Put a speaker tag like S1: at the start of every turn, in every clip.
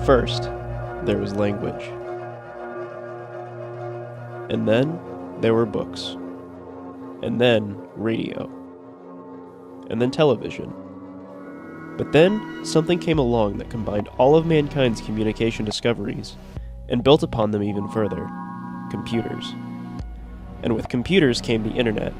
S1: First, there was language. And then there were books. And then radio. And then television. But then something came along that combined all of mankind's communication discoveries and built upon them even further: computers. And with computers came the internet.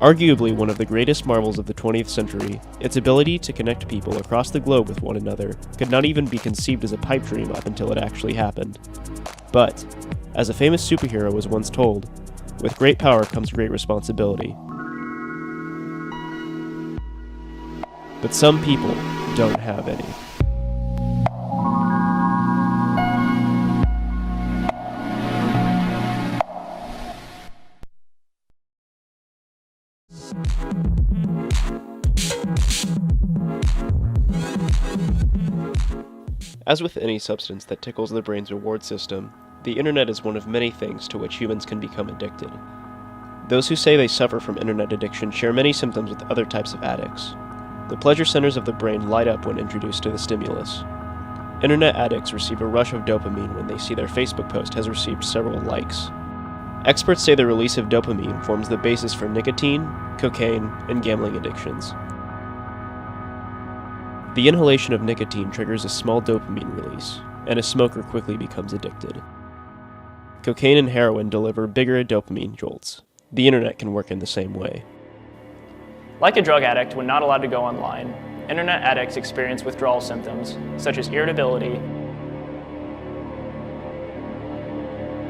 S1: Arguably one of the greatest marvels of the 20th century, its ability to connect people across the globe with one another could not even be conceived as a pipe dream up until it actually happened. But, as a famous superhero was once told, with great power comes great responsibility. But some people don't have any. As with any substance that tickles the brain's reward system, the internet is one of many things to which humans can become addicted. Those who say they suffer from internet addiction share many symptoms with other types of addicts. The pleasure centers of the brain light up when introduced to the stimulus. Internet addicts receive a rush of dopamine when they see their Facebook post has received several likes. Experts say the release of dopamine forms the basis for nicotine, cocaine, and gambling addictions. The inhalation of nicotine triggers a small dopamine release, and a smoker quickly becomes addicted. Cocaine and heroin deliver bigger dopamine jolts. The internet can work in the same way.
S2: Like a drug addict when not allowed to go online, internet addicts experience withdrawal symptoms such as irritability,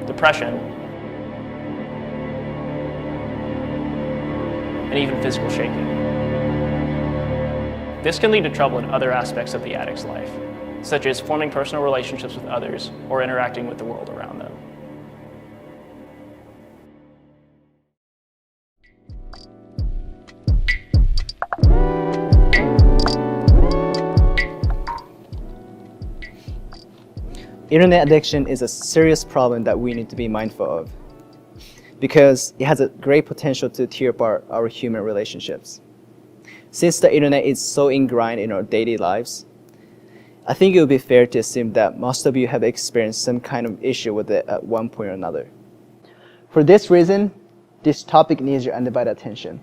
S2: depression, and even physical shaking. This can lead to trouble in other aspects of the addict's life, such as forming personal relationships with others or interacting with the world around them.
S3: Internet addiction is a serious problem that we need to be mindful of because it has a great potential to tear apart our human relationships. Since the internet is so ingrained in our daily lives, I think it would be fair to assume that most of you have experienced some kind of issue with it at one point or another. For this reason, this topic needs your undivided attention.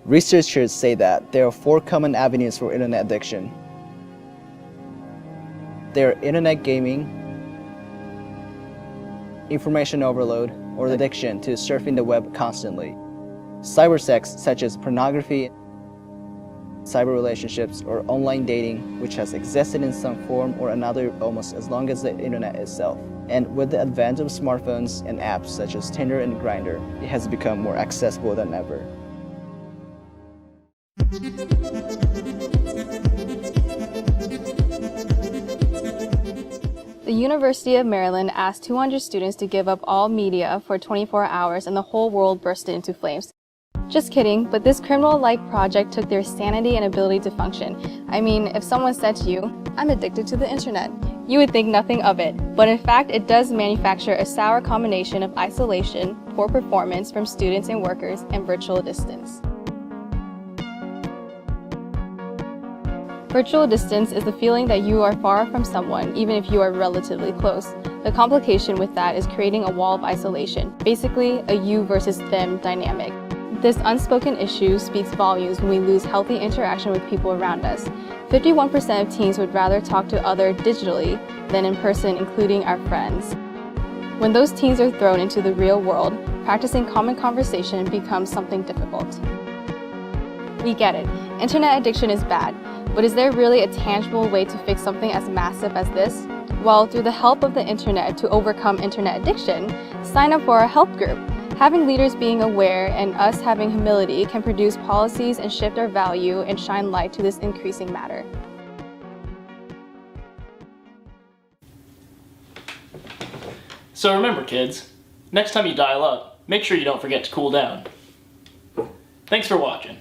S3: Researchers say that there are 4 common avenues for internet addiction. They are internet gaming, information overload, or addiction to surfing the web constantly, cybersex such as pornography, cyber relationships, or online dating, which has existed in some form or another almost as long as the internet itself. And with the advent of smartphones and apps such as Tinder and Grindr, it has become more accessible than ever.
S4: The University of Maryland asked 200 students to give up all media for 24 hours and the whole world burst into flames. Just kidding, but this criminal-like project took their sanity and ability to function. I mean, if someone said to you, "I'm addicted to the internet," you would think nothing of it. But in fact, it does manufacture a sour combination of isolation, poor performance from students and workers, and virtual distance. Virtual distance is the feeling that you are far from someone, even if you are relatively close. The complication with that is creating a wall of isolation, basically a you versus them dynamic. This unspoken issue speaks volumes when we lose healthy interaction with people around us. 51% of teens would rather talk to others digitally than in person, including our friends. When those teens are thrown into the real world, practicing common conversation becomes something difficult. We get it. Internet addiction is bad, but is there really a tangible way to fix something as massive as this? Well, through the help of the internet to overcome internet addiction, sign up for our help group. Having leaders being aware and us having humility can produce policies and shift our value and shine light to this increasing matter.
S2: So remember, kids, next time you dial up, make sure you don't forget to cool down. Thanks for watching.